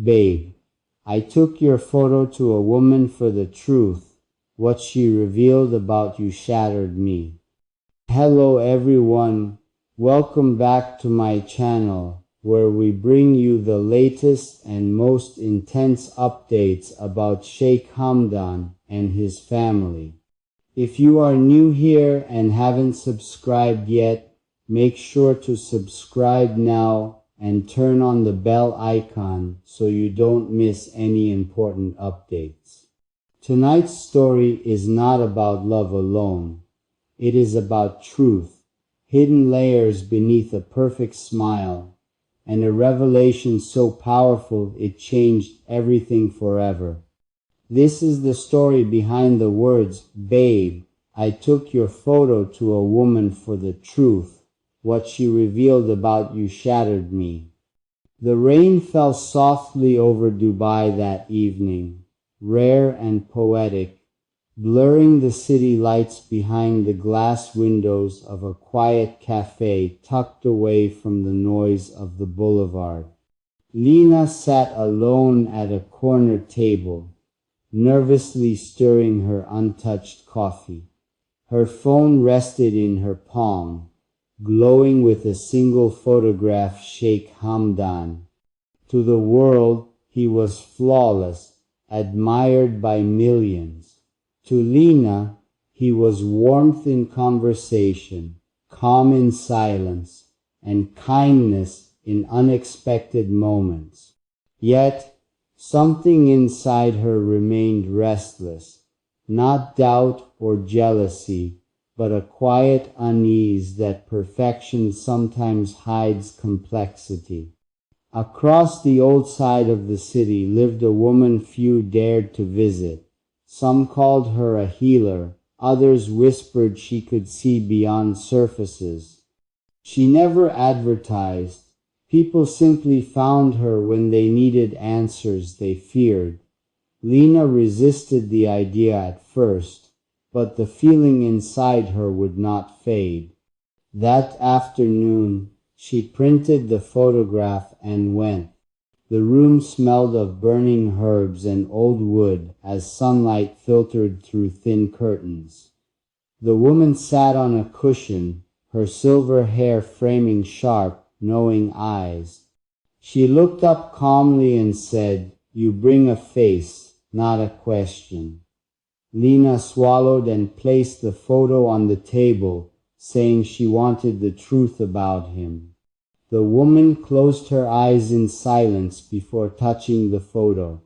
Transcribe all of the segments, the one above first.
Babe, I took your photo to a woman for the truth. What she revealed about you shattered me. Hello everyone, welcome back to my channel, where we bring you the latest and most intense updates about Sheikh Hamdan and his family. If you are new here and haven't subscribed yet, make sure to subscribe now and turn on the bell icon so you don't miss any important updates. Tonight's story is not about love alone. It is about truth, hidden layers beneath a perfect smile, and a revelation so powerful it changed everything forever. This is the story behind the words, "Babe, I took your photo to a woman for the truth. What she revealed about you shattered me." The rain fell softly over Dubai that evening, rare and poetic, blurring the city lights behind the glass windows of a quiet cafe tucked away from the noise of the boulevard. Lena sat alone at a corner table, nervously stirring her untouched coffee. Her phone rested in her palm, glowing with a single photograph: Sheikh Hamdan. To the world, he was flawless, admired by millions. To Lena, he was warmth in conversation, calm in silence, and kindness in unexpected moments. Yet, something inside her remained restless, not doubt or jealousy, but a quiet unease that perfection sometimes hides complexity. Across the old side of the city lived a woman few dared to visit. Some called her a healer, others whispered she could see beyond surfaces. She never advertised. People simply found her when they needed answers they feared. Lena resisted the idea at first, but the feeling inside her would not fade. That afternoon, she printed the photograph and went. The room smelled of burning herbs and old wood as sunlight filtered through thin curtains. The woman sat on a cushion, her silver hair framing sharp, knowing eyes. She looked up calmly and said, "You bring a face, not a question." Lena swallowed and placed the photo on the table, saying she wanted the truth about him. The woman closed her eyes in silence before touching the photo.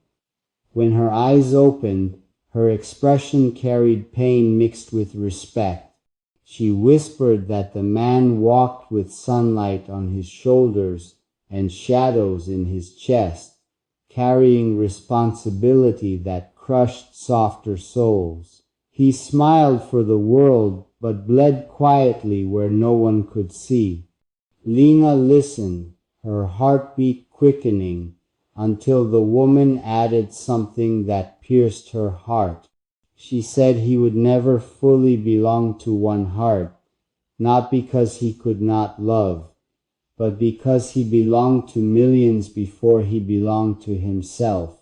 When her eyes opened, her expression carried pain mixed with respect. She whispered that the man walked with sunlight on his shoulders and shadows in his chest, carrying responsibility that crushed softer souls. He smiled for the world, but bled quietly where no one could see. Lena listened, her heartbeat quickening, until the woman added something that pierced her heart. She said he would never fully belong to one heart, not because he could not love, but because he belonged to millions before he belonged to himself.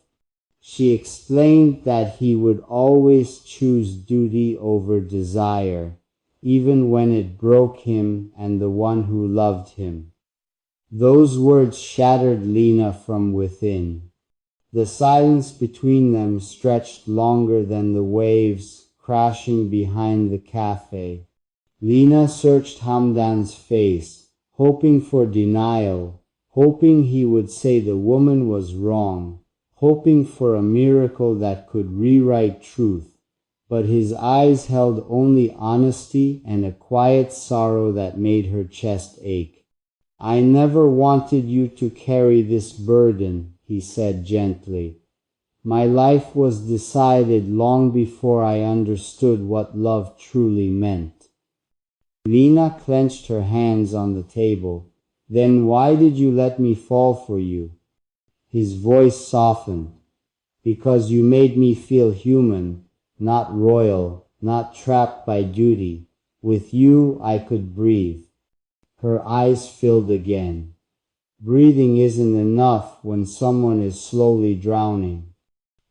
She explained that he would always choose duty over desire, even when it broke him and the one who loved him. Those words shattered Lena from within. The silence between them stretched longer than the waves crashing behind the cafe. Lena searched Hamdan's face, hoping for denial, hoping he would say the woman was wrong, hoping for a miracle that could rewrite truth. But his eyes held only honesty and a quiet sorrow that made her chest ache. "I never wanted you to carry this burden," he said gently. "My life was decided long before I understood what love truly meant." Lena clenched her hands on the table. "Then why did you let me fall for you?" His voice softened. "Because you made me feel human, not royal, not trapped by duty. With you I could breathe." Her eyes filled again. Breathing isn't enough when someone is slowly drowning.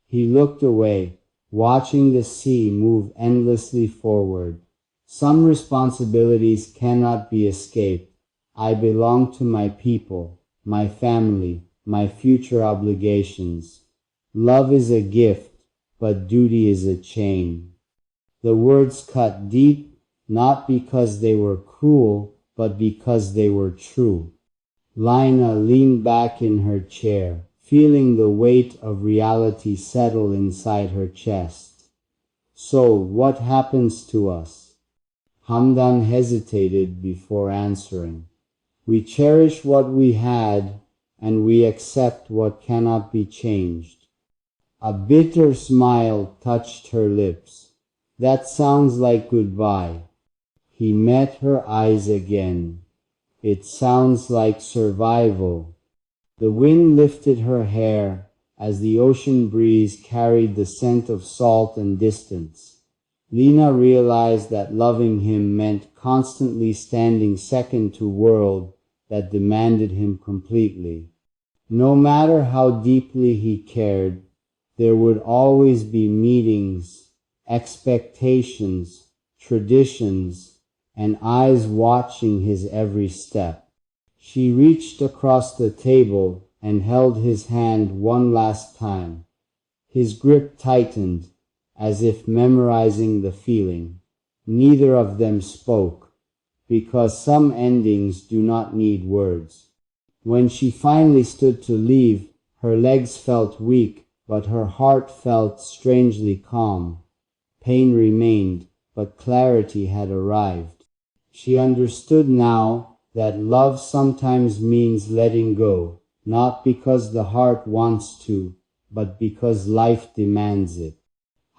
He looked away, watching the sea move endlessly forward. Some responsibilities cannot be escaped. I belong to my people, my family, my future obligations. Love is a gift, but duty is a chain. The words cut deep, not because they were cruel, but because they were true. Lina leaned back in her chair, feeling the weight of reality settle inside her chest. So, what happens to us? Hamdan hesitated before answering. We cherish what we had, and we accept what cannot be changed. A bitter smile touched her lips. That sounds like goodbye. He met her eyes again. It sounds like survival. The wind lifted her hair as the ocean breeze carried the scent of salt and distance. Lina realized that loving him meant constantly standing second to a world that demanded him completely. No matter how deeply he cared, there would always be meetings, expectations, traditions, and eyes watching his every step. She reached across the table and held his hand one last time. His grip tightened, as if memorizing the feeling. Neither of them spoke, because some endings do not need words. When she finally stood to leave, her legs felt weak, but her heart felt strangely calm. Pain remained, but clarity had arrived. She understood now that love sometimes means letting go, not because the heart wants to, but because life demands it.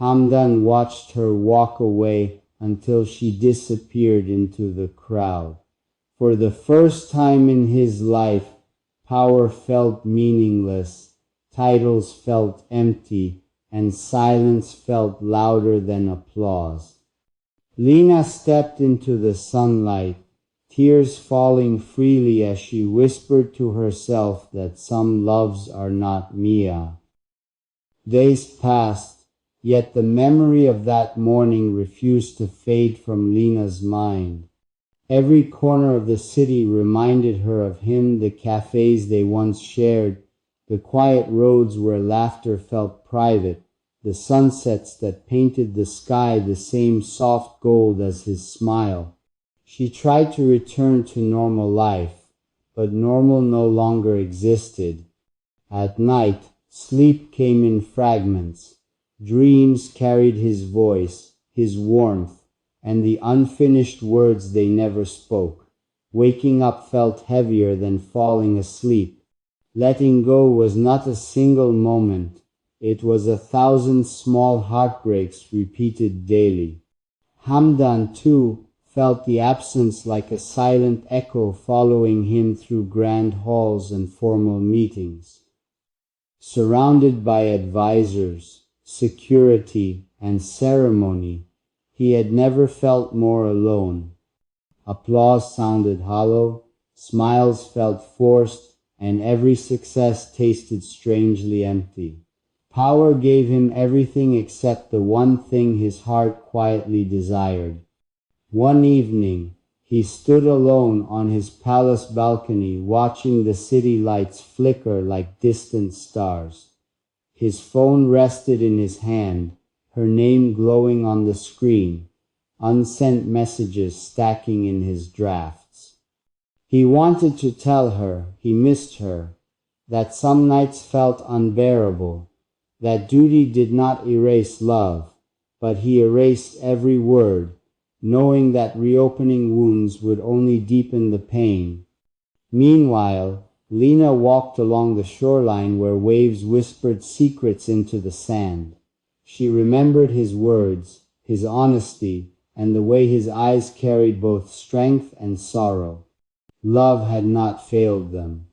Hamdan watched her walk away until she disappeared into the crowd. For the first time in his life, power felt meaningless, titles felt empty, and silence felt louder than applause. Lina stepped into the sunlight, tears falling freely as she whispered to herself that some loves are not Mia. Days passed, yet the memory of that morning refused to fade from Lina's mind. Every corner of the city reminded her of him, the cafes they once shared, the quiet roads where laughter felt private, the sunsets that painted the sky the same soft gold as his smile. She tried to return to normal life, but normal no longer existed. At night, sleep came in fragments. Dreams carried his voice, his warmth, and the unfinished words they never spoke. Waking up felt heavier than falling asleep. Letting go was not a single moment. It was 1,000 small heartbreaks repeated daily. Hamdan, too, felt the absence like a silent echo following him through grand halls and formal meetings. Surrounded by advisors, security, and ceremony, he had never felt more alone. Applause sounded hollow, smiles felt forced, and every success tasted strangely empty. Power gave him everything except the one thing his heart quietly desired. One evening, he stood alone on his palace balcony watching the city lights flicker like distant stars. His phone rested in his hand, her name glowing on the screen, unsent messages stacking in his drafts. He wanted to tell her he missed her, that some nights felt unbearable, that duty did not erase love, but he erased every word, knowing that reopening wounds would only deepen the pain. Meanwhile, Lina walked along the shoreline where waves whispered secrets into the sand. She remembered his words, his honesty, and the way his eyes carried both strength and sorrow. Love had not failed them.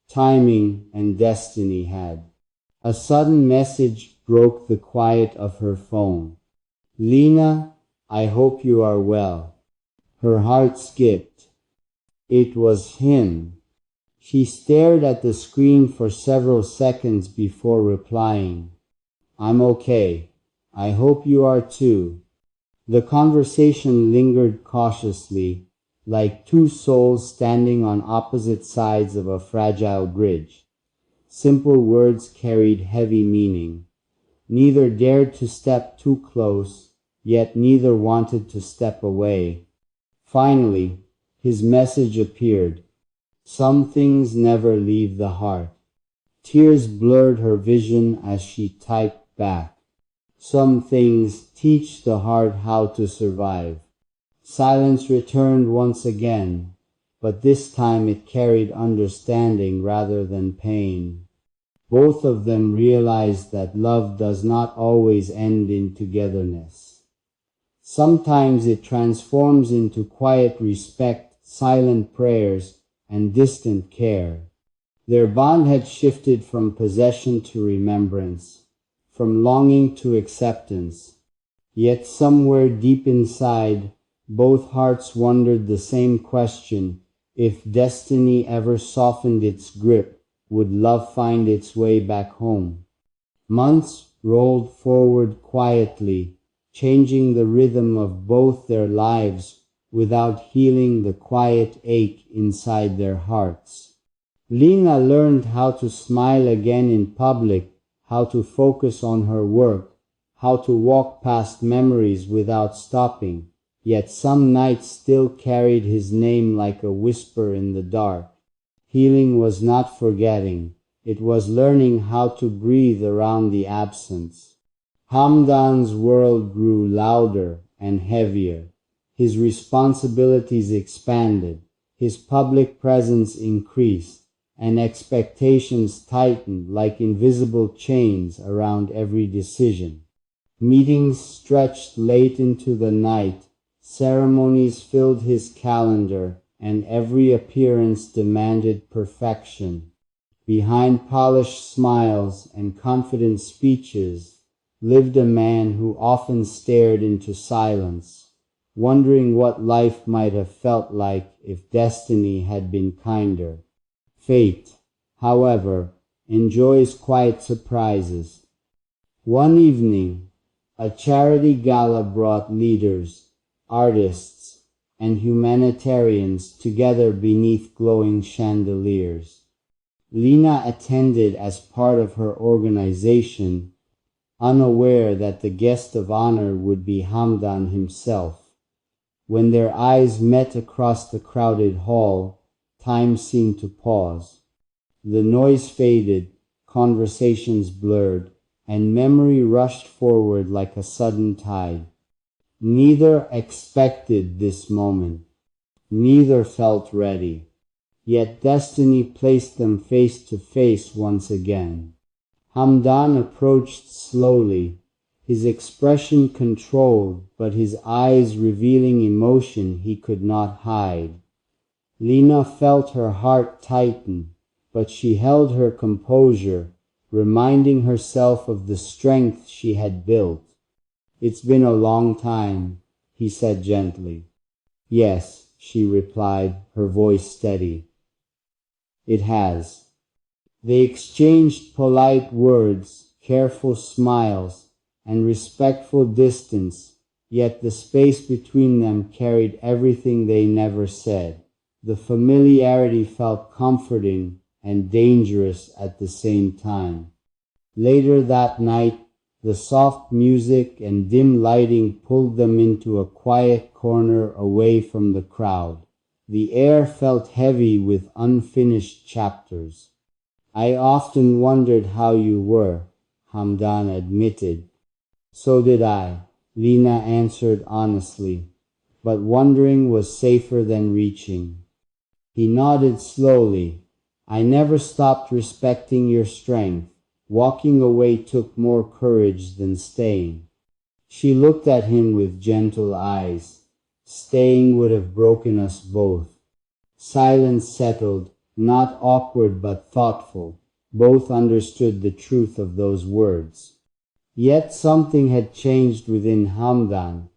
Timing and destiny had. A sudden message broke the quiet of her phone. Lina, I hope you are well. Her heart skipped. It was him. She stared at the screen for several seconds before replying, "I'm okay. I hope you are too." The conversation lingered cautiously, like two souls standing on opposite sides of a fragile bridge. Simple words carried heavy meaning. Neither dared to step too close, yet neither wanted to step away. Finally, his message appeared. "Some things never leave the heart." Tears blurred her vision as she typed back. "Some things teach the heart how to survive." Silence returned once again, but this time it carried understanding rather than pain. Both of them realized that love does not always end in togetherness. Sometimes it transforms into quiet respect, silent prayers, and distant care. Their bond had shifted from possession to remembrance, from longing to acceptance. Yet somewhere deep inside, both hearts wondered the same question: if destiny ever softened its grip, would love find its way back home? Months rolled forward quietly, changing the rhythm of both their lives without healing the quiet ache inside their hearts. Lina learned how to smile again in public, how to focus on her work, how to walk past memories without stopping. Yet some nights still carried his name like a whisper in the dark. Healing was not forgetting, it was learning how to breathe around the absence. Hamdan's world grew louder and heavier. His responsibilities expanded, his public presence increased, and expectations tightened like invisible chains around every decision. Meetings stretched late into the night, ceremonies filled his calendar, and every appearance demanded perfection. Behind polished smiles and confident speeches lived a man who often stared into silence, wondering what life might have felt like if destiny had been kinder. Fate, however, enjoys quiet surprises. One evening, a charity gala brought leaders, artists, and humanitarians together beneath glowing chandeliers. Lina attended as part of her organization, unaware that the guest of honor would be Hamdan himself. When their eyes met across the crowded hall, time seemed to pause. The noise faded, conversations blurred, and memory rushed forward like a sudden tide. Neither expected this moment. Neither felt ready. Yet destiny placed them face to face once again. Hamdan approached slowly, his expression controlled, but his eyes revealing emotion he could not hide. Lina felt her heart tighten, but she held her composure, reminding herself of the strength she had built. "It's been a long time," he said gently. "Yes," she replied, her voice steady. "It has." They exchanged polite words, careful smiles, and respectful distance, yet the space between them carried everything they never said. The familiarity felt comforting and dangerous at the same time. Later that night, the soft music and dim lighting pulled them into a quiet corner away from the crowd. The air felt heavy with unfinished chapters. "I often wondered how you were," Hamdan admitted. "So did I," Lina answered honestly, "but wondering was safer than reaching." He nodded slowly. "I never stopped respecting your strength. Walking away took more courage than staying." She looked at him with gentle eyes. "Staying would have broken us both." Silence settled, not awkward but thoughtful. Both understood the truth of those words. Yet something had changed within Hamdan.